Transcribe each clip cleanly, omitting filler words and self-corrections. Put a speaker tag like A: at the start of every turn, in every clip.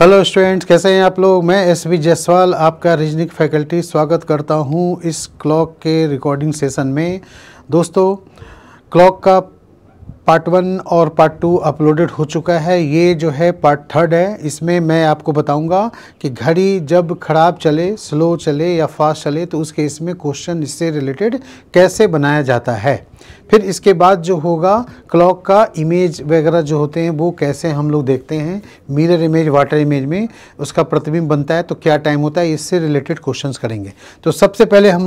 A: Hello students, कैसे हैं आप लोग। मैं एस.वी. जायसवाल आपका रीजनिंग फैकल्टी स्वागत करता हूं इस क्लॉक के रिकॉर्डिंग सेशन में। दोस्तों, क्लॉक का पार्ट 1 और पार्ट 2 अपलोडेड हो चुका है। ये जो है पार्ट 3 है। इसमें मैं आपको बताऊंगा कि घड़ी जब ख़राब चले, स्लो चले या फास्ट चले तो उस केस में क्वेश्चन इससे रिलेटेड कैसे बनाया जाता है। फिर इसके बाद जो होगा क्लॉक का इमेज वगैरह जो होते हैं वो कैसे हम लोग देखते हैं, मिरर इमेज, वाटर इमेज में उसका प्रतिबिंब बनता है तो क्या टाइम होता है, इससे रिलेटेड क्वेश्चंस करेंगे। तो सबसे पहले हम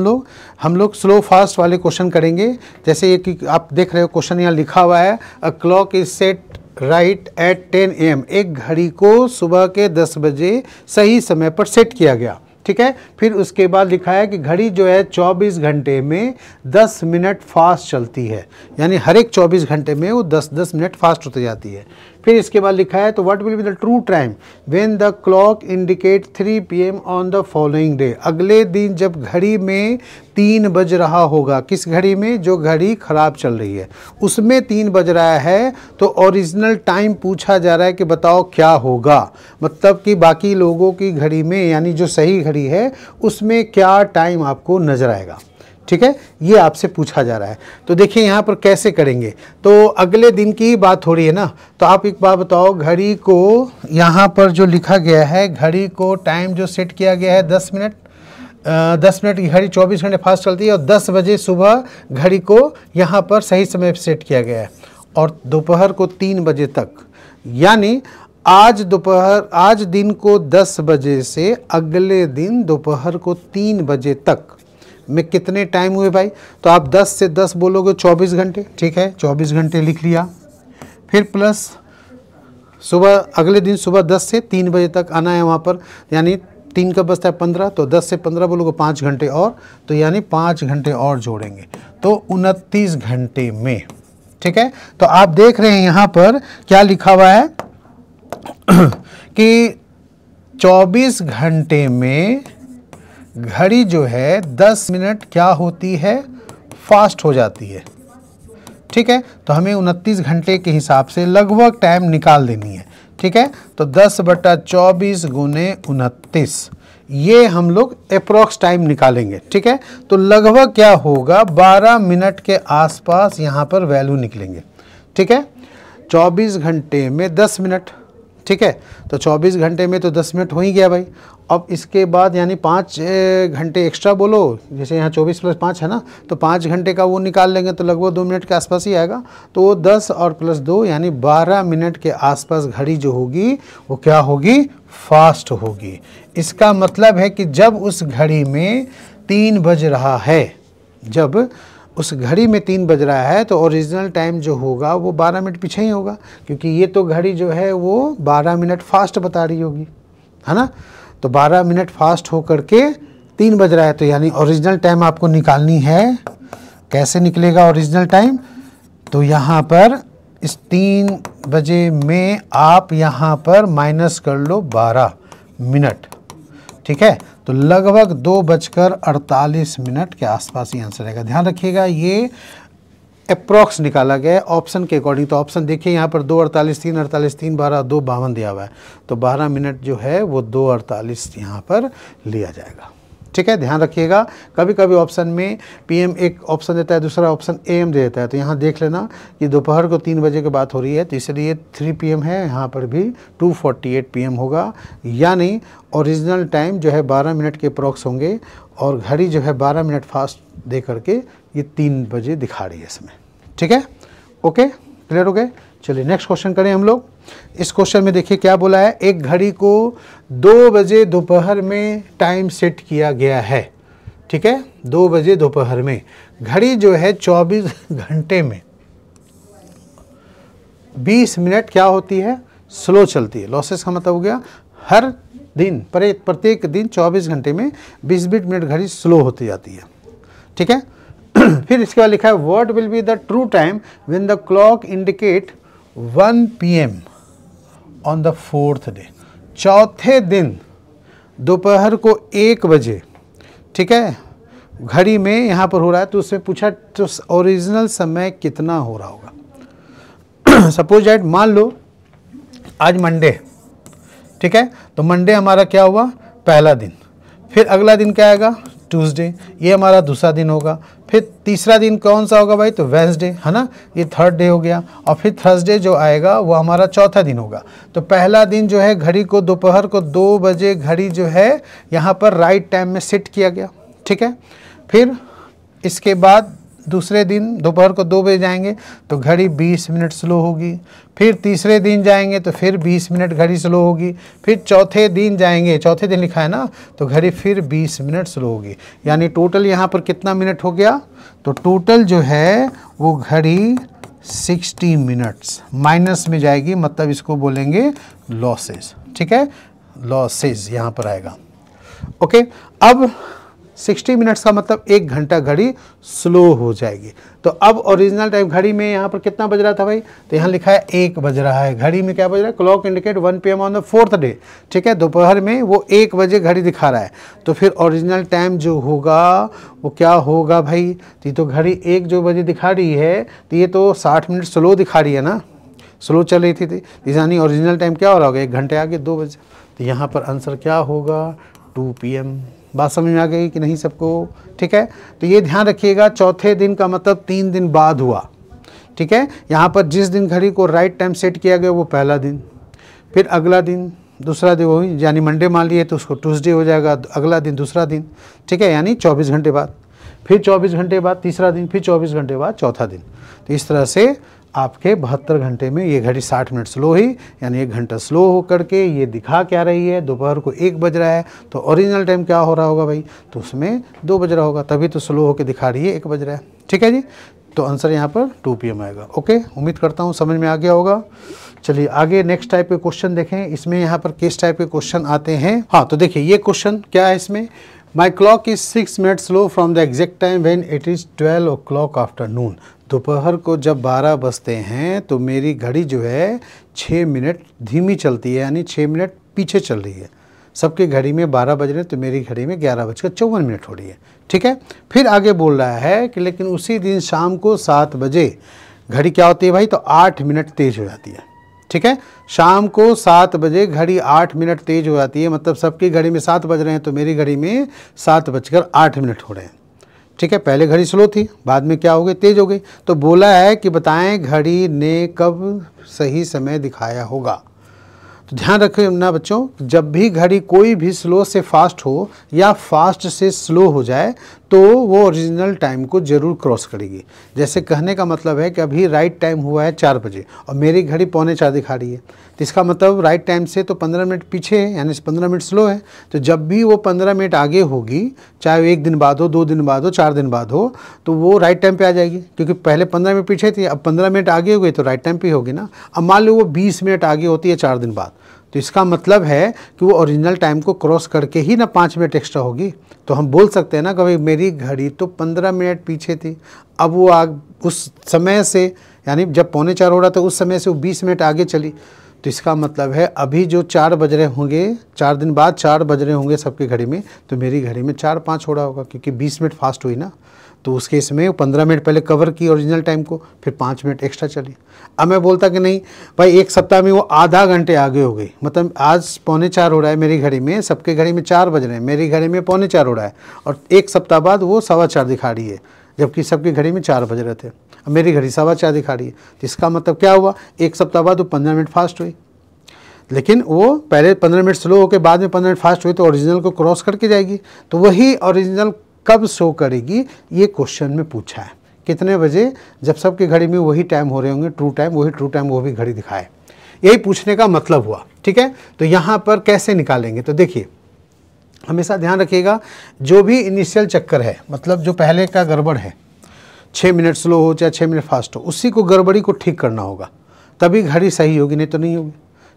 A: लोग स्लो फास्ट वाले क्वेश्चन करेंगे। जैसे ये कि आप देख रहे हो क्वेश्चन यहाँ लिखा हुआ है, a clock is set right at 10 AM। एक घड़ी को सुबह के 10 बजे सही समय पर सेट किया गया। ठीक है। फिर उसके बाद लिखा है कि घड़ी जो है 24 घंटे में 10 मिनट फास्ट चलती है, यानी हर एक 24 घंटे में वो 10-10 मिनट फास्ट होती जाती है। फिर इसके बाद लिखा है तो what will be the true time when the clock indicate 3 PM on the following day. अगले दिन जब घड़ी में 3 बज रहा होगा, किस घड़ी में, जो घड़ी ख़राब चल रही है उसमें 3 बज रहा है, तो ओरिजिनल टाइम पूछा जा रहा है कि बताओ क्या होगा। मतलब कि बाकी लोगों की घड़ी में, यानी जो सही घड़ी है उसमें क्या टाइम आपको नज़र आएगा। ठीक है, ये आपसे पूछा जा रहा है। तो देखिए यहाँ पर कैसे करेंगे। तो अगले दिन की बात हो रही है ना, तो आप एक बात बताओ, घड़ी को यहाँ पर जो लिखा गया है, घड़ी को टाइम जो सेट किया गया है 10 मिनट, 10 मिनट की घड़ी 24 घंटे फास्ट चलती है और 10 बजे सुबह घड़ी को यहाँ पर सही समय पर सेट किया गया है और दोपहर को 3 बजे तक, यानी आज दिन को 10 बजे से अगले दिन दोपहर को 3 बजे तक में कितने टाइम हुए भाई। तो आप 10 से 10 बोलोगे 24 घंटे। ठीक है, 24 घंटे लिख लिया। फिर प्लस सुबह, अगले दिन सुबह 10 से 3 बजे तक आना है वहाँ पर, यानी 3 का बचता है 15, तो 10 से 15 बोलोगे 5 घंटे और, तो यानी 5 घंटे और जोड़ेंगे तो 29 घंटे में। ठीक है, तो आप देख रहे हैं यहाँ पर क्या लिखा हुआ है कि 24 घंटे में घड़ी जो है 10 मिनट क्या होती है, फास्ट हो जाती है। ठीक है, तो हमें 29 घंटे के हिसाब से लगभग टाइम निकाल देनी है। ठीक है, तो 10/24 गुने 29, ये हम लोग अप्रॉक्स टाइम निकालेंगे। ठीक है, तो लगभग क्या होगा, 12 मिनट के आसपास यहाँ पर वैल्यू निकलेंगे। ठीक है, 24 घंटे में 10 मिनट। ठीक है, तो 24 घंटे में तो 10 मिनट हो ही गया भाई। अब इसके बाद यानी 5 घंटे एक्स्ट्रा बोलो, जैसे यहाँ 24 + 5 है ना, तो 5 घंटे का वो निकाल लेंगे तो लगभग 2 मिनट के आसपास ही आएगा। तो वो 10 और +2 यानी 12 मिनट के आसपास घड़ी जो होगी वो क्या होगी, फास्ट होगी। इसका मतलब है कि जब उस घड़ी में 3 बज रहा है, जब उस घड़ी में 3 बज रहा है तो ओरिजिनल टाइम जो होगा वो 12 मिनट पीछे ही होगा, क्योंकि ये तो घड़ी जो है वो 12 मिनट फास्ट बता रही होगी, है ना। तो 12 मिनट फास्ट हो करके 3 बज रहा है, तो यानी ओरिजिनल टाइम आपको निकालनी है। कैसे निकलेगा ओरिजिनल टाइम, तो यहाँ पर इस 3 बजे में आप यहाँ पर माइनस कर लो 12 मिनट। ठीक है, तो लगभग 2:48 के आसपास ही आंसर आएगा। ध्यान रखिएगा, ये अप्रॉक्स निकाला गया है ऑप्शन के अकॉर्डिंग। तो ऑप्शन देखिए यहाँ पर 2:48, 3:48, 3, 12, 2, 52 दिया हुआ है, तो 12 मिनट जो है वो 2:48 यहाँ पर लिया जाएगा। ठीक है, ध्यान रखिएगा। कभी कभी ऑप्शन में PM एक ऑप्शन देता है, दूसरा ऑप्शन AM दे देता है, तो यहाँ देख लेना कि दोपहर को 3 बजे की बात हो रही है, तो इसलिए 3 PM है, यहाँ पर भी 2:48 PM होगा, यानी ओरिजिनल टाइम जो है 12 मिनट के अप्रॉक्स होंगे और घड़ी जो है 12 मिनट फास्ट दे करके ये 3 बजे दिखा रही है इसमें। ठीक है, ओके, क्लियर हो गए। चलिए नेक्स्ट क्वेश्चन करें हम लोग। इस क्वेश्चन में देखिए क्या बोला है, एक घड़ी को 2 बजे दोपहर में टाइम सेट किया गया है। ठीक है, 2 बजे दोपहर में घड़ी जो है 24 घंटे में 20 मिनट क्या होती है, स्लो चलती है। लॉसेस का मतलब हो गया हर दिन, प्रत्येक दिन 24 घंटे में 20-20 मिनट घड़ी स्लो होती जाती है। ठीक है, फिर इसके बाद लिखा है what will be the true time when the clock indicate 1 PM on the 4th day. चौथे दिन दोपहर को 1 बजे, ठीक है, घड़ी में यहाँ पर हो रहा है, तो उससे पूछा तो ओरिजिनल समय कितना हो रहा होगा। सपोज दैट मान लो आज मंडे, ठीक है। तो मंडे हमारा क्या हुआ, पहला दिन। फिर अगला दिन क्या आएगा, ट्यूसडे, ये हमारा दूसरा दिन होगा। फिर तीसरा दिन कौन सा होगा भाई, तो वेंसडे, है ना, ये थर्ड डे हो गया। और फिर थर्सडे जो आएगा वो हमारा चौथा दिन होगा। तो पहला दिन जो है घड़ी को दोपहर को 2 बजे घड़ी जो है यहाँ पर राइट टाइम में सेट किया गया, ठीक है। फिर इसके बाद दूसरे दिन दोपहर को 2 बजे जाएंगे तो घड़ी 20 मिनट स्लो होगी। फिर तीसरे दिन जाएंगे तो फिर 20 मिनट घड़ी स्लो होगी। फिर चौथे दिन जाएंगे, चौथे दिन लिखा है ना, तो घड़ी फिर 20 मिनट स्लो होगी। यानी टोटल यहाँ पर कितना मिनट हो गया, तो टोटल जो है वो घड़ी 60 मिनट्स माइनस में जाएगी, मतलब इसको बोलेंगे लॉसेस, ठीक है, लॉसेस यहाँ पर आएगा। ओके, अब 60 मिनट्स का मतलब 1 घंटा घड़ी स्लो हो जाएगी। तो अब ओरिजिनल टाइम घड़ी में यहाँ पर कितना बज रहा था भाई, तो यहाँ लिखा है 1 बज रहा है। घड़ी में क्या बज रहा है, clock indicate 1 PM on the 4th day, ठीक है, दोपहर में वो 1 बजे घड़ी दिखा रहा है। तो फिर ओरिजिनल टाइम जो होगा वो क्या होगा भाई, तो घड़ी 1 जो बजे दिखा रही है तो ये तो 60 मिनट स्लो दिखा रही है ना, स्लो चल रही थी, यानी ओरिजिनल टाइम क्या हो रहा होगा, 1 घंटे आगे 2 बजे। तो यहाँ पर आंसर क्या होगा, 2 PM। बात समझ में आ गई कि नहीं सबको, ठीक है। तो ये ध्यान रखिएगा, चौथे दिन का मतलब 3 दिन बाद हुआ, ठीक है। यहाँ पर जिस दिन घड़ी को राइट टाइम सेट किया गया वो पहला दिन, फिर अगला दिन दूसरा दिन वही, यानी मंडे मान लिए तो उसको ट्यूसडे हो जाएगा, अगला दिन दूसरा दिन, ठीक है, यानी 24 घंटे बाद, फिर 24 घंटे बाद तीसरा दिन, फिर 24 घंटे बाद चौथा दिन। तो इस तरह से आपके 72 घंटे में ये घड़ी 60 मिनट स्लो हुई, यानी 1 घंटा स्लो हो करके ये दिखा क्या रही है, दोपहर को 1 बज रहा है। तो ओरिजिनल टाइम क्या हो रहा होगा भाई, तो उसमें 2 बज रहा होगा, तभी तो स्लो होकर दिखा रही है 1 बज रहा है, ठीक है जी। तो आंसर यहाँ पर 2 PM आएगा। ओके, उम्मीद करता हूँ समझ में आ गया होगा। चलिए आगे नेक्स्ट टाइप के क्वेश्चन देखें। इसमें यहाँ पर किस टाइप के क्वेश्चन आते हैं, हाँ तो देखिए ये क्वेश्चन क्या है इसमें, my clock is 6 minute slow from the exact time when it is 12 o'clock afternoon. दोपहर को जब 12 बजते हैं तो मेरी घड़ी जो है 6 मिनट धीमी चलती है, यानी 6 मिनट पीछे चल रही है। सबकी घड़ी में 12 बज रहे हैं तो मेरी घड़ी में 11:54 हो रही है, ठीक है। फिर आगे बोल रहा है कि लेकिन उसी दिन शाम को 7 बजे घड़ी क्या होती है भाई, तो 8 मिनट तेज हो जाती है, ठीक है। शाम को 7 बजे घड़ी 8 मिनट तेज हो जाती है, मतलब सबकी घड़ी में 7 बज रहे हैं तो मेरी घड़ी में 7:08 हो रहे हैं, ठीक है। पहले घड़ी स्लो थी, बाद में क्या हो गई, तेज हो गई। तो बोला है कि बताएं घड़ी ने कब सही समय दिखाया होगा। तो ध्यान रखना बच्चों, जब भी घड़ी कोई भी स्लो से फास्ट हो या फास्ट से स्लो हो जाए तो वो ओरिजिनल टाइम को ज़रूर क्रॉस करेगी। जैसे कहने का मतलब है कि अभी राइट टाइम हुआ है 4 बजे और मेरी घड़ी 3:45 दिखा रही है, तो इसका मतलब राइट टाइम से तो 15 मिनट पीछे है, यानी 15 मिनट स्लो है। तो जब भी वो 15 मिनट आगे होगी, चाहे 1 दिन बाद हो, 2 दिन बाद हो, 4 दिन बाद हो, तो वो राइट टाइम पे आ जाएगी, क्योंकि पहले 15 मिनट पीछे थी, अब 15 मिनट आगे हो गई तो राइट टाइम पे होगी ना। अब मान लो वो 20 मिनट आगे होती है 4 दिन बाद, तो इसका मतलब है कि वो ओरिजिनल टाइम को क्रॉस करके ही ना 5 मिनट एक्स्ट्रा होगी। तो हम बोल सकते हैं ना कि भाई मेरी घड़ी तो 15 मिनट पीछे थी, अब वो उस समय से, यानी जब 3:45 हो रहा था उस समय से वो 20 मिनट आगे चली। तो इसका मतलब है अभी जो 4 बज रहे होंगे, 4 दिन बाद 4 बज रहे होंगे सबकी घड़ी में, तो मेरी घड़ी में 4-5 हो रहा होगा, क्योंकि 20 मिनट फास्ट हुई ना। तो उस केस में 15 मिनट पहले कवर की ओरिजिनल टाइम को, फिर 5 मिनट एक्स्ट्रा चली। अब मैं बोलता कि नहीं भाई 1 सप्ताह में वो आधा घंटे आगे हो गई, मतलब आज 3:45 हो रहा है मेरी घड़ी में, सबके घड़ी में 4 बज रहे हैं, मेरी घड़ी में 3:45 हो रहा है, और 1 सप्ताह बाद वो 4:15 दिखा रही है, जबकि सबकी घड़ी में 4 बज रहे थे। अब मेरी घड़ी 4:15 दिखा रही है, तो इसका मतलब क्या हुआ, 1 सप्ताह बाद वो 15 मिनट फास्ट हुई। लेकिन वो पहले 15 मिनट स्लो होकर बाद में 15 मिनट फास्ट हुई, तो ओरिजिनल को क्रॉस करके जाएगी। तो वही ओरिजिनल कब शो करेगी, ये क्वेश्चन में पूछा है। कितने बजे, जब सबकी घड़ी में वही टाइम हो रहे होंगे, ट्रू टाइम, वही ट्रू टाइम वो भी घड़ी दिखाए, यही पूछने का मतलब हुआ, ठीक है। तो यहाँ पर कैसे निकालेंगे, तो देखिए हमेशा ध्यान रखिएगा, जो भी इनिशियल चक्कर है, मतलब जो पहले का गड़बड़ है, 6 मिनट स्लो हो चाहे 6 मिनट फास्ट हो, उसी को गड़बड़ी को ठीक करना होगा, तभी घड़ी सही होगी, नहीं तो नहीं होगी,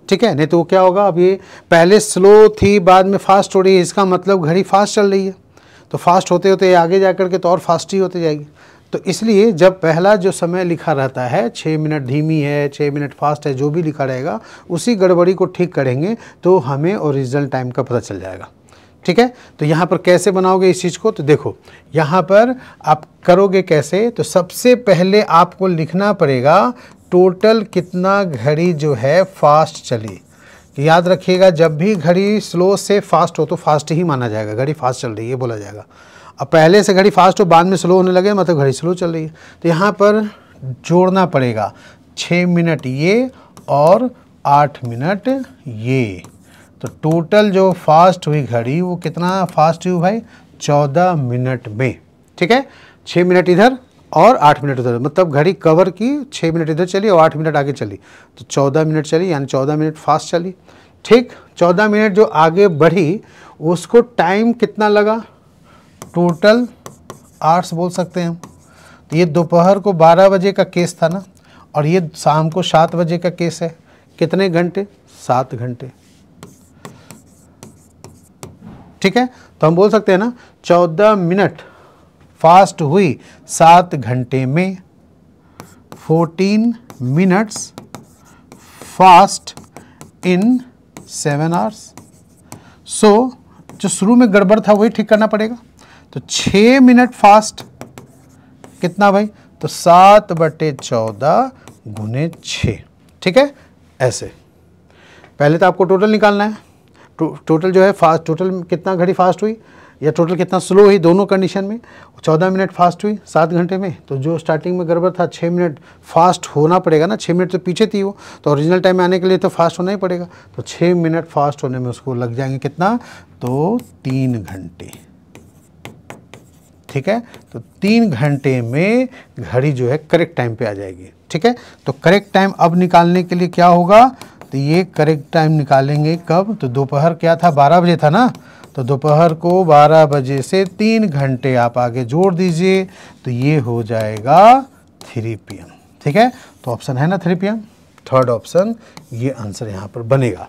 A: ठीक है। नहीं तो वो क्या होगा, अब ये पहले स्लो थी बाद में फास्ट हो रही है, इसका मतलब घड़ी फास्ट चल रही है, तो फास्ट होते होते आगे जा कर के तो और फास्ट ही होती जाएगी। तो इसलिए जब पहला जो समय लिखा रहता है 6 मिनट धीमी है, 6 मिनट फास्ट है, जो भी लिखा रहेगा उसी गड़बड़ी को ठीक करेंगे तो हमें ओरिजिनल टाइम का पता चल जाएगा, ठीक है। तो यहाँ पर कैसे बनाओगे इस चीज़ को, तो देखो यहाँ पर आप करोगे कैसे, तो सबसे पहले आपको लिखना पड़ेगा टोटल कितना घड़ी जो है फास्ट चली, कि याद रखिएगा जब भी घड़ी स्लो से फास्ट हो तो फास्ट ही माना जाएगा, घड़ी फास्ट चल रही है बोला जाएगा। अब पहले से घड़ी फास्ट हो बाद में स्लो होने लगे मतलब घड़ी स्लो चल रही है। तो यहाँ पर जोड़ना पड़ेगा 6 मिनट ये और 8 मिनट ये, तो टोटल जो फास्ट हुई घड़ी वो कितना फास्ट हुई भाई, 14 मिनट में। ठीक है, 6 मिनट इधर और 8 मिनट उधर, मतलब घड़ी कवर की 6 मिनट इधर चली और 8 मिनट आगे चली, तो 14 मिनट चली, यानी 14 मिनट फास्ट चली। ठीक, 14 मिनट जो आगे बढ़ी उसको टाइम कितना लगा, टोटल आवर्स बोल सकते हैं हम। तो ये दोपहर को 12 बजे का केस था ना, और ये शाम को 7 बजे का केस है। कितने घंटे, 7 घंटे। ठीक है, तो हम बोल सकते हैं ना 14 मिनट फास्ट हुई 7 घंटे में, 14 मिनट्स फास्ट इन 7 आवर्स। सो जो शुरू में गड़बड़ था वही ठीक करना पड़ेगा। तो 6 मिनट फास्ट कितना भाई, तो 7/14 गुने 6। ठीक है, ऐसे पहले तो आपको टोटल निकालना है। टोटल जो है फास्ट, टोटल कितना घड़ी फास्ट हुई या टोटल कितना स्लो हुई, दोनों कंडीशन में 14 मिनट फास्ट हुई 7 घंटे में। तो जो स्टार्टिंग में गड़बड़ था 6 मिनट फास्ट होना पड़ेगा ना, 6 मिनट तो पीछे थी वो, तो ओरिजिनल टाइम में आने के लिए तो फास्ट होना ही पड़ेगा। तो 6 मिनट फास्ट होने में उसको लग जाएंगे कितना, तो 3 घंटे। ठीक है, तो 3 घंटे में घड़ी जो है करेक्ट टाइम पे आ जाएगी। ठीक है, तो करेक्ट टाइम अब निकालने के लिए क्या होगा, तो ये करेक्ट टाइम निकालेंगे कब, तो दोपहर क्या था 12 बजे था ना, तो दोपहर को 12 बजे से 3 घंटे आप आगे जोड़ दीजिए, तो ये हो जाएगा 3 PM। ठीक है, तो ऑप्शन है ना 3 PM, थर्ड ऑप्शन ये आंसर यहाँ पर बनेगा।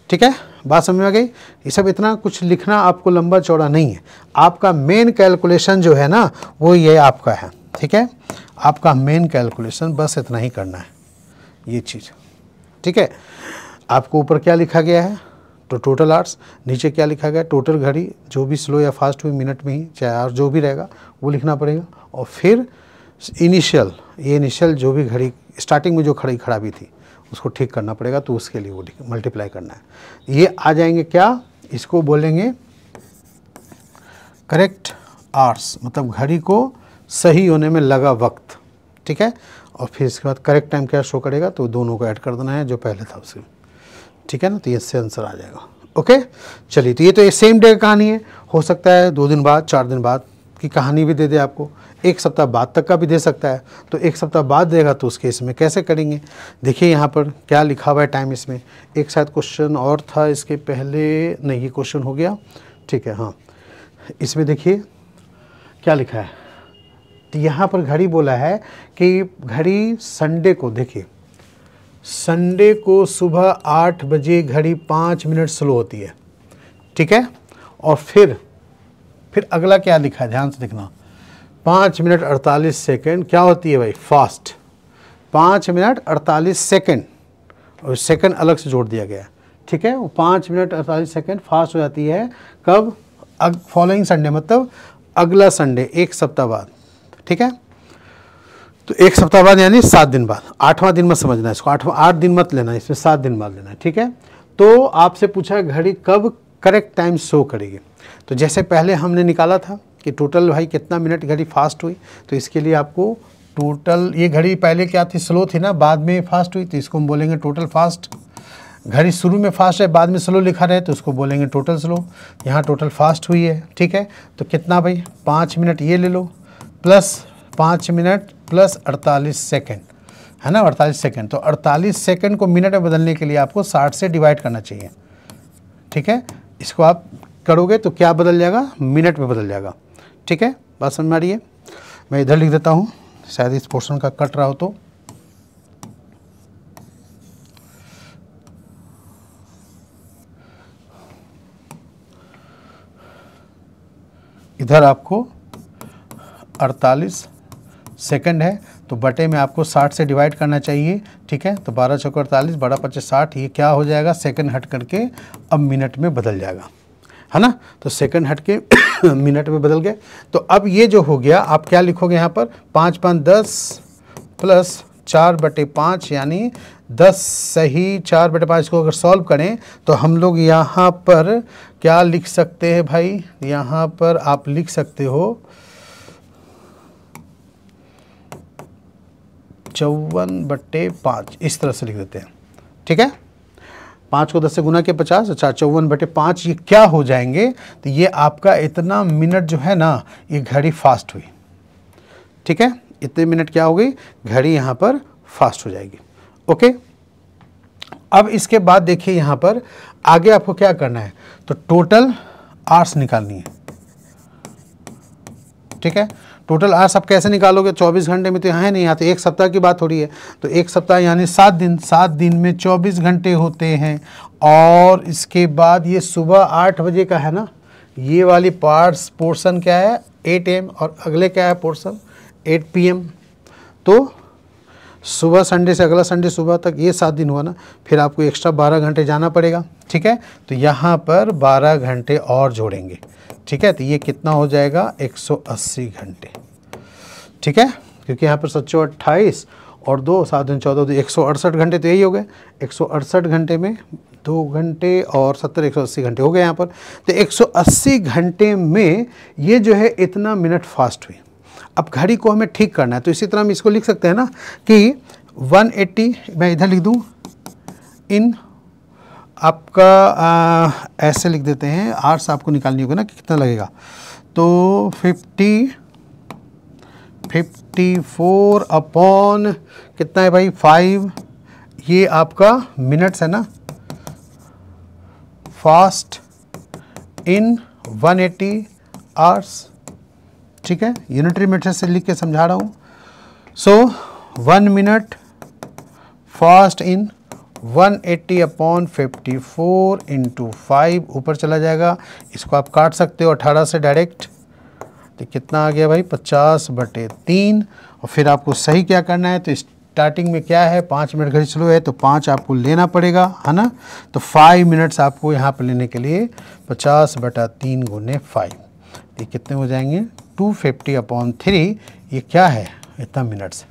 A: ठीक है, बात समझ में आ गई। ये सब इतना कुछ लिखना आपको लंबा चौड़ा नहीं है, आपका मेन कैलकुलेशन जो है ना वो ये आपका है। ठीक है, आपका मेन कैलकुलेशन बस इतना ही करना है, ये चीज़। ठीक है, आपको ऊपर क्या लिखा गया है, तो टोटल आवर्स, नीचे क्या लिखा गया, टोटल घड़ी जो भी स्लो या फास्ट हुई मिनट में ही, चाहे आवर जो भी रहेगा वो लिखना पड़ेगा। और फिर इनिशियल, ये इनिशियल जो भी घड़ी स्टार्टिंग में जो घड़ी खराबी थी उसको ठीक करना पड़ेगा, तो उसके लिए वो मल्टीप्लाई करना है। ये आ जाएंगे क्या, इसको बोलेंगे करेक्ट आवर्स, मतलब घड़ी को सही होने में लगा वक्त। ठीक है, और फिर इसके बाद करेक्ट टाइम क्या शो करेगा, तो दोनों को ऐड कर देना है जो पहले था उसके। ठीक है ना, तो ये इससे आंसर आ जाएगा। ओके, चलिए, तो ये तो ये सेम डे की कहानी है, हो सकता है 2 दिन बाद 4 दिन बाद की कहानी भी दे दे आपको, 1 सप्ताह बाद तक का भी दे सकता है। तो 1 सप्ताह बाद देगा तो उस केस में कैसे करेंगे, देखिए यहाँ पर क्या लिखा हुआ है टाइम इसमें। एक शायद क्वेश्चन और था इसके पहले, नहीं ये क्वेश्चन हो गया। ठीक है, हाँ, इसमें देखिए क्या लिखा है, तो यहाँ पर घड़ी बोला है कि घड़ी संडे को, देखिए संडे को सुबह 8 बजे घड़ी 5 मिनट स्लो होती है। ठीक है, और फिर अगला क्या लिखा है, ध्यान से देखना, 5 मिनट 48 सेकेंड क्या होती है भाई, फास्ट। 5 मिनट 48 सेकेंड, और सेकेंड अलग से जोड़ दिया गया। ठीक है, वो 5 मिनट 48 सेकेंड फास्ट हो जाती है कब, फॉलोइंग संडे, मतलब अगला संडे, 1 सप्ताह बाद। ठीक है, तो 1 सप्ताह बाद यानी 7 दिन बाद, 8वां दिन मत समझना है इसको, 8 दिन मत लेना, इसमें 7 दिन बाद लेना है। ठीक है, तो आपसे पूछा है घड़ी कब करेक्ट टाइम शो करेगी, तो जैसे पहले हमने निकाला था कि टोटल भाई कितना मिनट घड़ी फास्ट हुई, तो इसके लिए आपको टोटल, ये घड़ी पहले क्या थी, स्लो थी ना, बाद में फास्ट हुई, तो इसको हम बोलेंगे टोटल फास्ट। घड़ी शुरू में फास्ट है बाद में स्लो लिखा रहे तो उसको बोलेंगे टोटल स्लो। यहाँ टोटल फास्ट हुई है। ठीक है, तो कितना भाई, 5 मिनट ये ले लो, प्लस 5 मिनट प्लस 48 सेकेंड, है ना, 48 सेकेंड। तो 48 सेकेंड को मिनट में बदलने के लिए आपको 60 से डिवाइड करना चाहिए। ठीक है, इसको आप करोगे तो क्या बदल जाएगा, मिनट में बदल जाएगा। ठीक है, बात समझ में आ रही है। मैं इधर लिख देता हूँ, शायद इस पोर्शन का कट रहा हो तो। इधर आपको 48 सेकंड है तो बटे में आपको 60 से डिवाइड करना चाहिए। ठीक है, तो 12 चौके 48, बड़ा 25 60, ये क्या हो जाएगा, सेकंड हट करके अब मिनट में बदल जाएगा, है ना। तो सेकंड हट के मिनट में बदल गए। तो अब ये जो हो गया, आप क्या लिखोगे यहाँ पर, 5 5 10 प्लस 4/5 यानी 10 सही 4/5 को अगर सॉल्व करें तो हम लोग यहाँ पर क्या लिख सकते हैं भाई, यहाँ पर आप लिख सकते हो 54/5, इस तरह से लिख देते हैं। ठीक है, 5 को 10 से गुना के 50, अच्छा 54/5 ये क्या हो जाएंगे, तो ये आपका इतना मिनट जो है ना, ये घड़ी फास्ट हुई। ठीक है, इतने मिनट क्या हो गई, घड़ी यहाँ पर फास्ट हो जाएगी। ओके, अब इसके बाद देखिए यहाँ पर आगे आपको क्या करना है, तो टोटल आवर्स निकालनी है। ठीक है, टोटल आवर्स आप कैसे निकालोगे, 24 घंटे में तो यहाँ है नहीं, यहाँ तो एक सप्ताह की बात हो रही है, तो एक सप्ताह यानी 7 दिन, 7 दिन में 24 घंटे होते हैं। और इसके बाद ये सुबह 8 बजे का है ना, ये वाली पोर्शन क्या है 8 AM, और अगले क्या है पोर्शन 8 PM। तो सुबह संडे से अगला संडे सुबह तक ये 7 दिन हुआ ना, फिर आपको एक्स्ट्रा 12 घंटे जाना पड़ेगा। ठीक है, तो यहाँ पर 12 घंटे और जोड़ेंगे। ठीक है, तो ये कितना हो जाएगा 180 घंटे। ठीक है, क्योंकि यहाँ पर 728 और 2 7 दिन 14 तो 168 घंटे, तो यही हो गए 168 घंटे में 2 घंटे और 70 180 घंटे हो गए यहाँ पर। तो 180 घंटे में ये जो है इतना मिनट फास्ट हुई। अब घड़ी को हमें ठीक करना है, तो इसी तरह हम इसको लिख सकते हैं ना कि 180, मैं इधर लिख दूँ इन आपका ऐसे लिख देते हैं, आवर्स आपको निकालनी होगी ना कि कितना लगेगा, तो 54 अपॉन कितना है भाई 5, ये आपका मिनट्स है ना, फास्ट इन 180 आवर्स। ठीक है, यूनिटरी मीटर से लिख के समझा रहा हूँ। सो 1 minute fast in 180 upon 54 into 5 ऊपर चला जाएगा, इसको आप काट सकते हो 18 से डायरेक्ट, तो कितना आ गया भाई 50/3। और फिर आपको सही क्या करना है, तो स्टार्टिंग में क्या है 5 मिनट घड़ी स्लो है, तो 5 आपको लेना पड़ेगा, है ना, तो 5 मिनट्स आपको यहाँ पर लेने के लिए 50/3 गुने 5, ये कितने हो जाएंगे 250/3, ये क्या है इतना मिनट्स।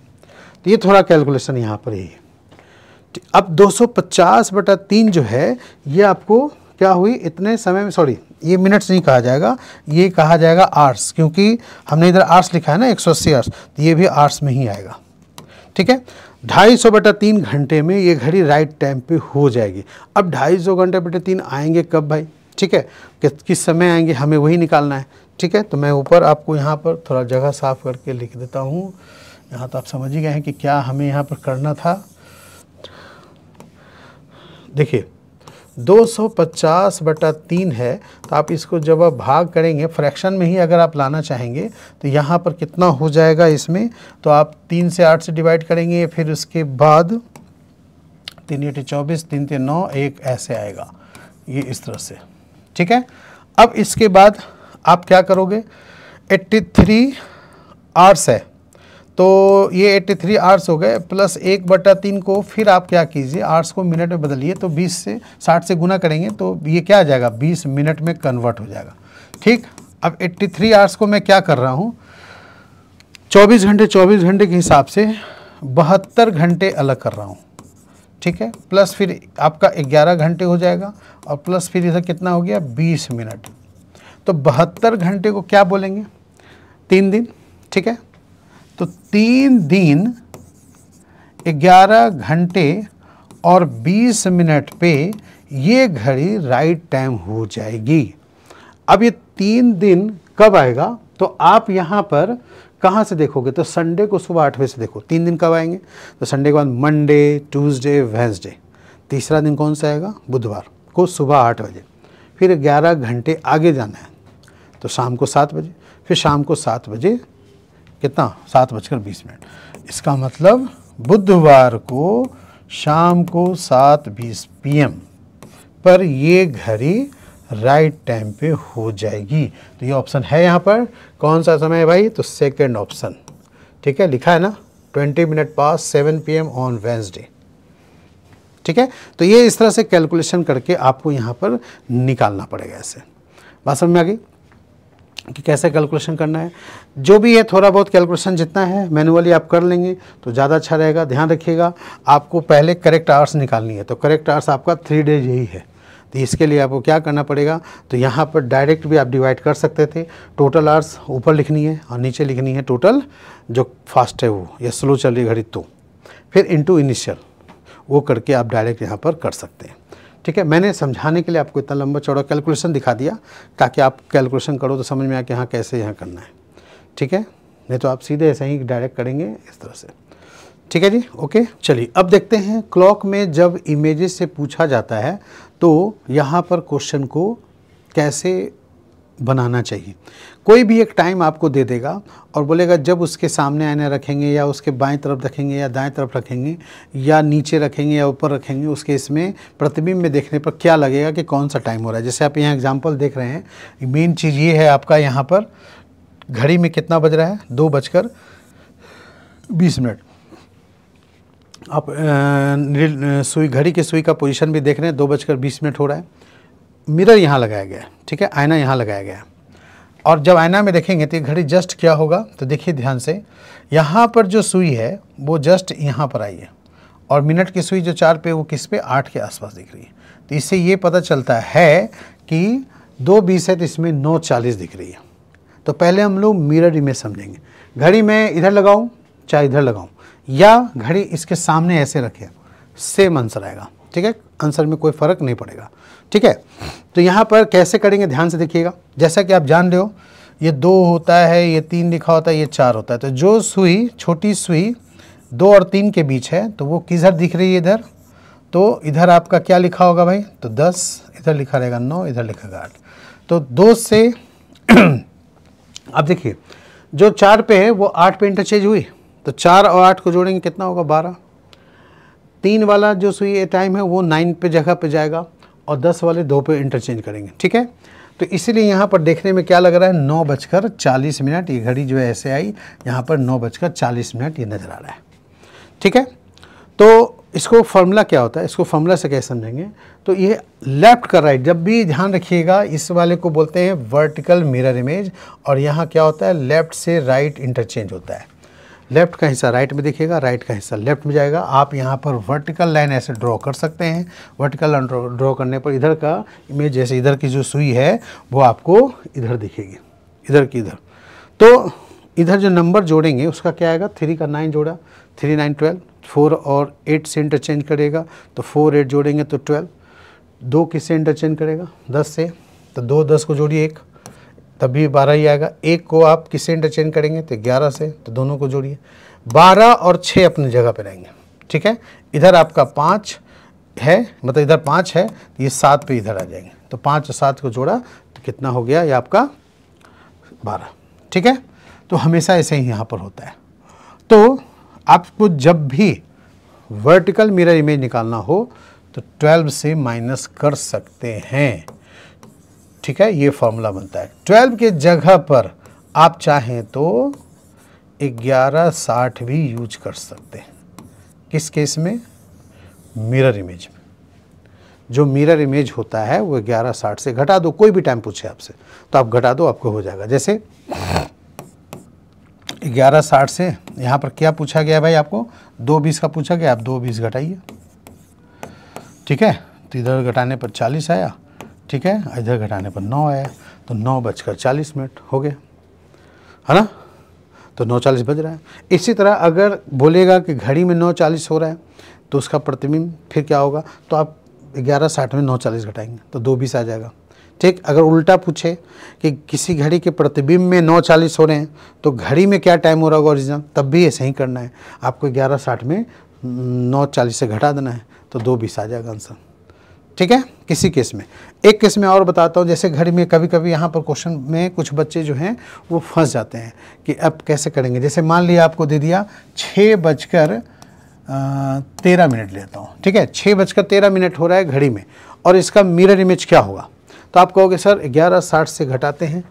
A: तो ये थोड़ा कैलकुलेशन यहाँ पर ही है। अब 250/3 जो है ये आपको क्या हुई इतने समय में, सॉरी ये मिनट्स नहीं कहा जाएगा, ये कहा जाएगा आवर्स, क्योंकि हमने इधर आवर्स लिखा है ना 180 आवर्स, तो ये भी आवर्स में ही आएगा। ठीक है, 250/3 घंटे में ये घड़ी राइट टाइम पे हो जाएगी। अब 250 घंटे/3 आएंगे कब भाई, ठीक है, किस समय आएंगे हमें वही निकालना है। ठीक है, तो मैं ऊपर आपको यहाँ पर थोड़ा जगह साफ करके लिख देता हूँ। यहाँ तो आप समझ ही गए हैं कि क्या हमें यहाँ पर करना था। देखिए 250/3 है, तो आप इसको जब आप भाग करेंगे फ्रैक्शन में ही अगर आप लाना चाहेंगे तो यहाँ पर कितना हो जाएगा इसमें, तो आप 3 से 8 से डिवाइड करेंगे, फिर उसके बाद 3 × 24 3 × 9 1 ऐसे आएगा, ये इस तरह से। ठीक है, अब इसके बाद आप क्या करोगे, 83 आवर्स है, तो ये 83 आवर्स हो गए, प्लस 1/3 को फिर आप क्या कीजिए आवर्स को मिनट में बदलिए, तो 20 से 60 से गुना करेंगे तो ये क्या आ जाएगा 20 मिनट में कन्वर्ट हो जाएगा। ठीक, अब 83 आवर्स को मैं क्या कर रहा हूँ 24 घंटे के हिसाब से 72 घंटे अलग कर रहा हूँ। ठीक है, प्लस फिर आपका 11 घंटे हो जाएगा, और प्लस फिर इधर कितना हो गया 20 मिनट, तो 72 घंटे को क्या बोलेंगे 3 दिन। ठीक है, तो 3 दिन 11 घंटे और 20 मिनट पे ये घड़ी राइट टाइम हो जाएगी। अब ये 3 दिन कब आएगा, तो आप यहाँ पर कहाँ से देखोगे, तो संडे को सुबह 8 बजे से देखो 3 दिन कब आएंगे, तो संडे के बाद मंडे ट्यूसडे वेडनेसडे, तीसरा दिन कौन सा आएगा बुधवार को सुबह 8 बजे, फिर 11 घंटे आगे जाना है तो शाम को 7 बजे, फिर शाम को 7 बजे कितना 7:20। इसका मतलब बुधवार को शाम को 7:20 PM पर ये घड़ी राइट टाइम पे हो जाएगी। तो ये ऑप्शन है यहाँ पर, कौन सा समय है भाई, तो सेकंड ऑप्शन। ठीक है, लिखा है ना 20 minute pass 7 PM on Wednesday. ठीक है, तो ये इस तरह से कैलकुलेशन करके आपको यहाँ पर निकालना पड़ेगा, ऐसे बात समझ में आ गई। कि कैसे कैलकुलेशन करना है। जो भी है थोड़ा बहुत कैलकुलेशन जितना है मैनुअली आप कर लेंगे तो ज़्यादा अच्छा रहेगा। ध्यान रखिएगा, आपको पहले करेक्ट आवर्स निकालनी है, तो करेक्ट आवर्स आपका 3 डेज यही है। तो इसके लिए आपको क्या करना पड़ेगा, तो यहाँ पर डायरेक्ट भी आप डिवाइड कर सकते थे। टोटल आवर्स ऊपर लिखनी है और नीचे लिखनी है टोटल जो फास्ट है वो या स्लो चल रही घड़ी, तो फिर इनटू इनिशियल वो करके आप डायरेक्ट यहाँ पर कर सकते हैं। ठीक है, मैंने समझाने के लिए आपको इतना लंबा चौड़ा कैलकुलेशन दिखा दिया ताकि आप कैलकुलेशन करो तो समझ में आए कि हाँ कैसे यहाँ करना है। ठीक है, नहीं तो आप सीधे ऐसे ही डायरेक्ट करेंगे इस तरह से। ठीक है जी, ओके। चलिए अब देखते हैं क्लॉक में जब इमेजेस से पूछा जाता है तो यहाँ पर क्वेश्चन को कैसे बनाना चाहिए। कोई भी एक टाइम आपको दे देगा और बोलेगा जब उसके सामने आईना रखेंगे या उसके बाएं तरफ रखेंगे या दाएं तरफ रखेंगे या नीचे रखेंगे या ऊपर रखेंगे, उसके इसमें प्रतिबिंब में देखने पर क्या लगेगा कि कौन सा टाइम हो रहा है। जैसे आप यहाँ एग्जांपल देख रहे हैं, मेन चीज़ ये है आपका यहाँ पर घड़ी में कितना बज रहा है, 2:20। आप सुई घड़ी की सुई का पोजीशन भी देख रहे हैं, 2:20 हो रहा है। मिरर यहाँ लगाया गया है, ठीक है, आईना यहाँ लगाया गया है। और जब आईना में देखेंगे तो घड़ी जस्ट क्या होगा, तो देखिए ध्यान से, यहाँ पर जो सुई है वो जस्ट यहाँ पर आई है और मिनट की सुई जो 4 पे वो किस पे 8 के आसपास दिख रही है। तो इससे ये पता चलता है कि 2:20 है तो इसमें 9:40 दिख रही है। तो पहले हम लोग मिरर इमेज समझेंगे। घड़ी में इधर लगाऊं चाहे इधर लगाऊं या घड़ी इसके सामने ऐसे रखें, सेम आंसर आएगा। ठीक है, आंसर में कोई फ़र्क नहीं पड़ेगा। ठीक है, तो यहाँ पर कैसे करेंगे ध्यान से देखिएगा। जैसा कि आप जान रहे हो ये 2 होता है, ये 3 लिखा होता है, ये 4 होता है। तो जो सुई छोटी सुई 2 और 3 के बीच है तो वो किधर दिख रही है, इधर। तो इधर आपका क्या लिखा होगा भाई, तो 10, इधर लिखा रहेगा 9, इधर लिखेगा 8। तो 2 से अब देखिए जो 4 पे है वो 8 पे इंटरचेंज हुई, तो 4 और 8 को जोड़ेंगे कितना होगा, 12। 3 वाला जो सुई टाइम है वो 9 पे जगह पे जाएगा और 10 वाले 2 पे इंटरचेंज करेंगे। ठीक है, तो इसीलिए यहाँ पर देखने में क्या लग रहा है, 9:40। ये घड़ी जो है ऐसे आई, यहाँ पर 9:40 ये नज़र आ रहा है। ठीक है, तो इसको फॉर्मूला क्या होता है, इसको फॉर्मूला से कैसे समझेंगे, तो ये लेफ्ट का राइट, जब भी ध्यान रखिएगा इस वाले को बोलते हैं वर्टिकल मिरर इमेज। और यहाँ क्या होता है, लेफ्ट से राइट इंटरचेंज होता है। लेफ्ट का हिस्सा राइट में दिखेगा, राइट का हिस्सा लेफ्ट में जाएगा। आप यहाँ पर वर्टिकल लाइन ऐसे ड्रॉ कर सकते हैं। वर्टिकल लाइन ड्रॉ करने पर इधर का इमेज, जैसे इधर की जो सुई है वो आपको इधर दिखेगी, इधर की इधर। तो इधर जो नंबर जोड़ेंगे उसका क्या आएगा, 3 का 9 जोड़ा, 3 9 12, 4 और 8 से इंटरचेंज करेगा तो 4 8 जोड़ेंगे तो 12। 2 किससे इंटरचेंज करेगा, 10 से, तो 2 10 को जोड़िए 1, तब भी 12 ही आएगा। 1 को आप किससे इंटरचेंज करेंगे, तो 11 से, तो दोनों को जोड़िए। 12 और 6 अपनी जगह पे रहेंगे। ठीक है, इधर आपका 5 है, मतलब इधर 5 है, तो ये 7 पे इधर आ जाएंगे। तो 5 और 7 को जोड़ा तो कितना हो गया, ये आपका 12। ठीक है, तो हमेशा ऐसे ही यहाँ पर होता है। तो आपको जब भी वर्टिकल मिरर इमेज निकालना हो तो 12 से माइनस कर सकते हैं। ठीक है, ये फॉर्मूला बनता है। 12 के जगह पर आप चाहें तो 1160 भी यूज कर सकते हैं। किस केस में, मिरर इमेज में। जो मिरर इमेज होता है वो 1160 से घटा दो। कोई भी टाइम पूछे आपसे तो आप घटा दो, आपको हो जाएगा। जैसे 1160 से यहाँ पर क्या पूछा गया भाई, आपको 2:20 का पूछा गया, आप 2:20 घटाइए। ठीक है, तो इधर घटाने पर 40 आया। ठीक है, इधर घटाने पर 9 आया, तो 9:40 हो गया, है ना। तो 9:40 बज रहा है। इसी तरह अगर बोलेगा कि घड़ी में 9:40 हो रहा है तो उसका प्रतिबिंब फिर क्या होगा, तो आप 1160 में 9:40 घटाएंगे तो 2:20 आ जाएगा। ठीक, अगर उल्टा पूछे कि किसी घड़ी के प्रतिबिंब में 9:40 हो रहे हैं तो घड़ी में क्या टाइम हो रहा होगा ओरिजिनल, तब भी ऐसे ही करना है। आपको 1160 में 9:40 से घटा देना है तो 2:20 आ जाएगा आंसर। ठीक है, किसी केस में। एक केस में और बताता हूँ, जैसे घड़ी में कभी कभी यहाँ पर क्वेश्चन में कुछ बच्चे जो हैं वो फंस जाते हैं कि अब कैसे करेंगे। जैसे मान लिया आपको दे दिया 6:13 लेता हूँ। ठीक है, 6:13 हो रहा है घड़ी में और इसका मिरर इमेज क्या होगा, तो आप कहोगे सर 1160 से घटाते हैं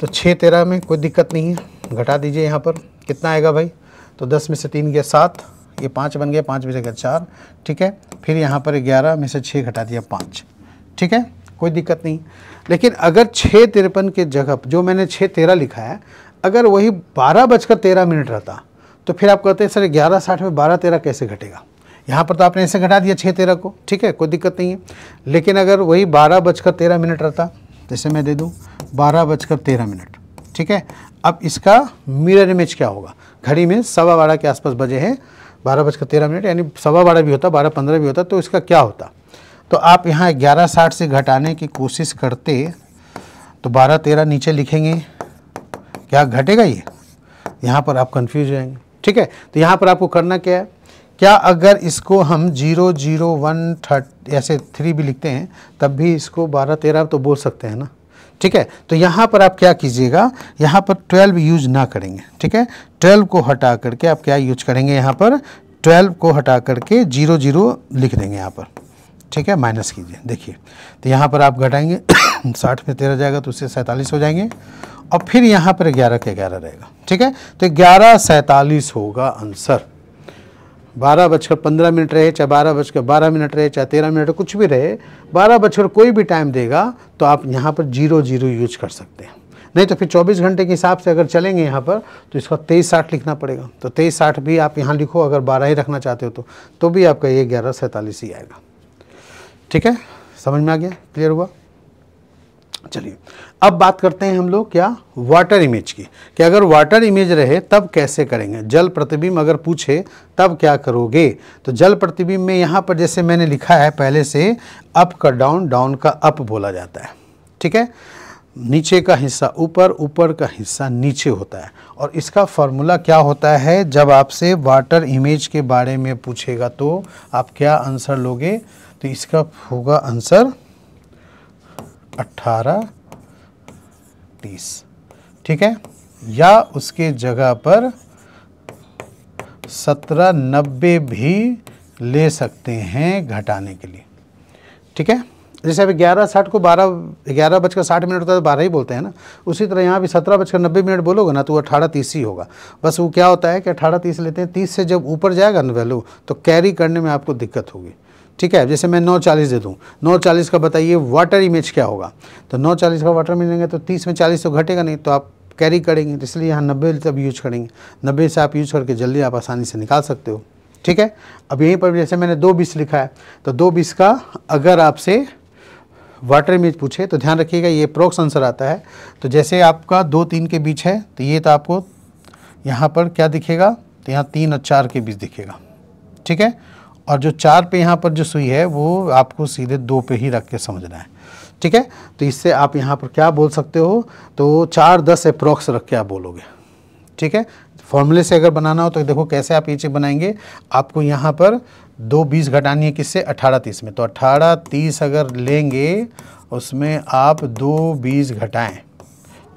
A: तो 6:13 में कोई दिक्कत नहीं है, घटा दीजिए। यहाँ पर कितना आएगा भाई, तो 10 में से 3 गया 7, ये 5 बन गया, 5 में से गया 4। ठीक है, फिर यहाँ पर 11 में से 6 घटा दिया 5। ठीक है, कोई दिक्कत नहीं। लेकिन अगर 6:53 के जगह जो मैंने 6:13 लिखा है, अगर वही 12:13 रहता तो फिर आप कहते हैं सर 11:60 में 12:13 कैसे घटेगा। यहाँ पर तो आपने ऐसे घटा दिया 6:13 को, ठीक है, कोई दिक्कत नहीं है। लेकिन अगर वही 12:13 रहता, जैसे मैं दे दूँ 12:13, ठीक है। अब इसका मिरर इमेज क्या होगा, घड़ी में 12:15 के आसपास बजे हैं, 12:13, यानी 12:15 भी होता, 12:15 भी होता, तो इसका क्या होता। तो आप यहाँ 11:60 से घटाने की कोशिश करते तो 12:13 नीचे लिखेंगे, क्या घटेगा ये, यहाँ पर आप कंफ्यूज हो जाएंगे, ठीक है। तो यहाँ पर आपको करना क्या है, क्या अगर इसको हम 001 ऐसे 3 भी लिखते हैं तब भी इसको 12:13 तो बोल सकते हैं ना, ठीक है। तो यहाँ पर आप क्या कीजिएगा, यहाँ पर 12 यूज ना करेंगे, ठीक है। 12 को हटा करके आप क्या यूज करेंगे, यहाँ पर 12 को हटा करके 00 लिख देंगे यहाँ पर, ठीक है, माइनस कीजिए। देखिए तो यहाँ पर आप घटाएंगे 60 में 13 जाएगा तो उससे 47 हो जाएंगे, और फिर यहाँ पर 11 के 11 रहेगा, ठीक है। तो 11:47 होगा आंसर। 12:15 रहे, चाहे 12:12 रहे, चाहे 13 कुछ भी रहे, 12 कोई भी टाइम देगा तो आप यहाँ पर 00 यूज कर सकते हैं। नहीं तो फिर 24 घंटे के हिसाब से अगर चलेंगे यहाँ पर तो इसका 23:60 लिखना पड़ेगा। तो 23:60 भी आप यहाँ लिखो, अगर 12 ही रखना चाहते हो तो भी आपका ये 11:47 ही आएगा, ठीक है। समझ में आ गया, क्लियर हुआ। चलिए अब बात करते हैं हम लोग क्या, वाटर इमेज की, कि अगर वाटर इमेज रहे तब कैसे करेंगे। जल प्रतिबिंब अगर पूछे तब क्या करोगे। तो जल प्रतिबिंब में यहाँ पर जैसे मैंने लिखा है पहले से, अप का डाउन, डाउन का अप बोला जाता है, ठीक है। नीचे का हिस्सा ऊपर, ऊपर का हिस्सा नीचे होता है। और इसका फॉर्मूला क्या होता है, जब आपसे वाटर इमेज के बारे में पूछेगा तो आप क्या आंसर लोगे, तो इसका होगा आंसर 18:30, ठीक है, या उसके जगह पर 17:90 भी ले सकते हैं घटाने के लिए, ठीक है। जैसे अभी 11:60 को 11:60 होता है तो 12 ही बोलते हैं ना, उसी तरह यहाँ भी 17:90 बोलोगे ना तो वो 18:30 ही होगा। बस वो क्या होता है कि 18:30 लेते हैं, 30 से जब ऊपर जाएगा ना वैल्यू तो कैरी करने में आपको दिक्कत होगी, ठीक है। जैसे मैं 9:40 दे दूँ, 9:40 का बताइए वाटर इमेज क्या होगा, तो 9:40 का वाटर मिलेंगे तो 30 में 40 तो घटेगा नहीं, तो आप कैरी करेंगे, तो इसलिए यहाँ 90 तब यूज करेंगे। 90 से आप यूज करके जल्दी आप आसानी से निकाल सकते हो, ठीक है। अब यहीं पर जैसे मैंने 2:20 लिखा है, तो 2:20 का अगर आपसे वाटर इमेज पूछे तो ध्यान रखिएगा ये अप्रोक्स आंसर आता है। तो जैसे आपका 2-3 के बीच है तो ये तो आपको यहाँ पर क्या दिखेगा, तो यहाँ 3 और 4 के बीच दिखेगा, ठीक है। और जो 4 पे यहाँ पर जो सुई है वो आपको सीधे 2 पे ही रख के समझना है, ठीक है। तो इससे आप यहाँ पर क्या बोल सकते हो, तो 4-10 अप्रोक्स रख के आप बोलोगे, ठीक है। फॉर्मूले से अगर बनाना हो तो देखो कैसे आप ये चीज़ बनाएंगे। आपको यहाँ पर 2:20 घटानी है किससे, 18:30 में, तो 18:30 अगर लेंगे उसमें आप 2:20 घटाएं,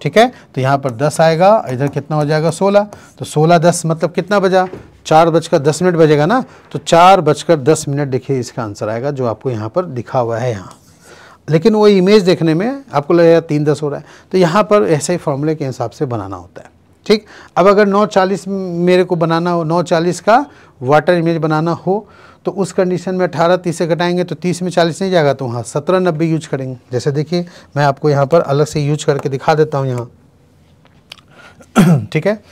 A: ठीक है। तो यहाँ पर 10 आएगा, इधर कितना हो जाएगा 16, तो 16:10 मतलब कितना बजा, 4:10 बजेगा ना, तो 4:10 देखिए इसका आंसर आएगा जो आपको यहाँ पर दिखा हुआ है यहाँ। लेकिन वो इमेज देखने में आपको लगेगा 3:10 हो रहा है, तो यहाँ पर ऐसे ही फॉर्मूले के हिसाब से बनाना होता है, ठीक। अब अगर 9:40 मेरे को बनाना हो, 9:40 का वाटर इमेज बनाना हो तो उस कंडीशन में 18:30 से घटाएंगे तो 30 में 40 नहीं जाएगा, तो वहाँ 17:90 यूज करेंगे। जैसे देखिए मैं आपको यहाँ पर अलग से यूज करके दिखा देता हूँ यहाँ, ठीक है।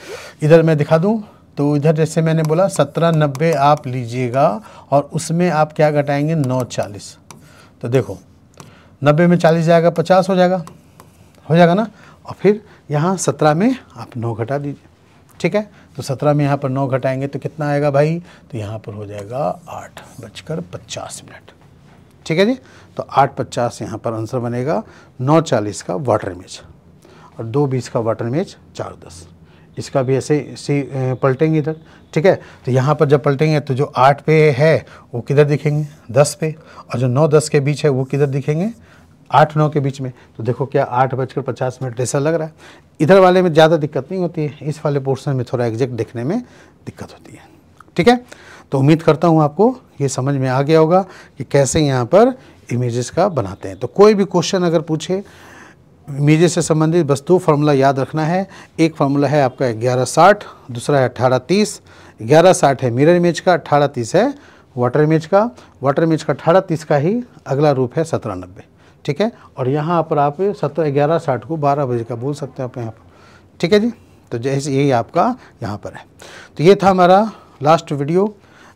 A: इधर मैं दिखा दूँ तो इधर जैसे मैंने बोला 17:90 आप लीजिएगा और उसमें आप क्या घटाएंगे 9:40, तो देखो 90 में 40 जाएगा 50 हो जाएगा ना। और फिर यहाँ 17 में आप 9 घटा दीजिए, ठीक है। तो 17 में यहाँ पर 9 घटाएंगे तो कितना आएगा भाई, तो यहाँ पर हो जाएगा 8:50, ठीक है जी। तो 8:50 यहाँ पर आंसर बनेगा 9:40 का वाटर इमेज, और 2:20 का वाटर इमेज 4:10। इसका भी ऐसे पलटेंगे इधर, ठीक है। तो यहाँ पर जब पलटेंगे तो जो 8 पे है वो किधर दिखेंगे, 10 पे, और जो 9-10 के बीच है वो किधर दिखेंगे, 8-9 के बीच में। तो देखो क्या 8:50 ऐसा लग रहा है। इधर वाले में ज़्यादा दिक्कत नहीं होती है, इस वाले पोर्शन में थोड़ा एग्जैक्ट देखने में दिक्कत होती है, ठीक है। तो उम्मीद करता हूँ आपको ये समझ में आ गया होगा कि कैसे यहाँ पर इमेजेस का बनाते हैं। तो कोई भी क्वेश्चन अगर पूछे इमेजेस से संबंधित, बस 2 फार्मूला याद रखना है। एक फार्मूला है आपका 1160, दूसरा है 18:30। 1160 है मिरर इमेज का, 18:30 है वाटर इमेज का। वाटर इमेज का 18:30 का ही अगला रूप है 17:90, ठीक है। और यहाँ पर आप 11:60 को 12 बजे का बोल सकते हैं आप यहाँ पर, ठीक है जी। तो जैसे यही आपका यहाँ पर है। तो ये था हमारा लास्ट वीडियो,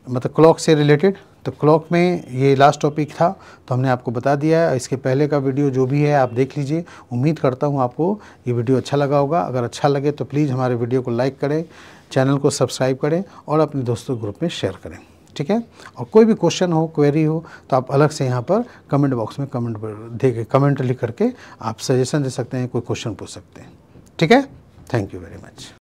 A: मतलब क्लॉक से रिलेटेड। तो क्लॉक में ये लास्ट टॉपिक था, तो हमने आपको बता दिया है। इसके पहले का वीडियो जो भी है आप देख लीजिए। उम्मीद करता हूँ आपको ये वीडियो अच्छा लगा होगा। अगर अच्छा लगे तो प्लीज़ हमारे वीडियो को लाइक करें, चैनल को सब्सक्राइब करें और अपने दोस्तों ग्रुप में शेयर करें, ठीक है। और कोई भी क्वेश्चन हो, क्वेरी हो, तो आप अलग से यहाँ पर कमेंट बॉक्स में कमेंट लिख करके आप सजेशन दे सकते हैं, कोई क्वेश्चन पूछ सकते हैं, ठीक है। Thank you very much.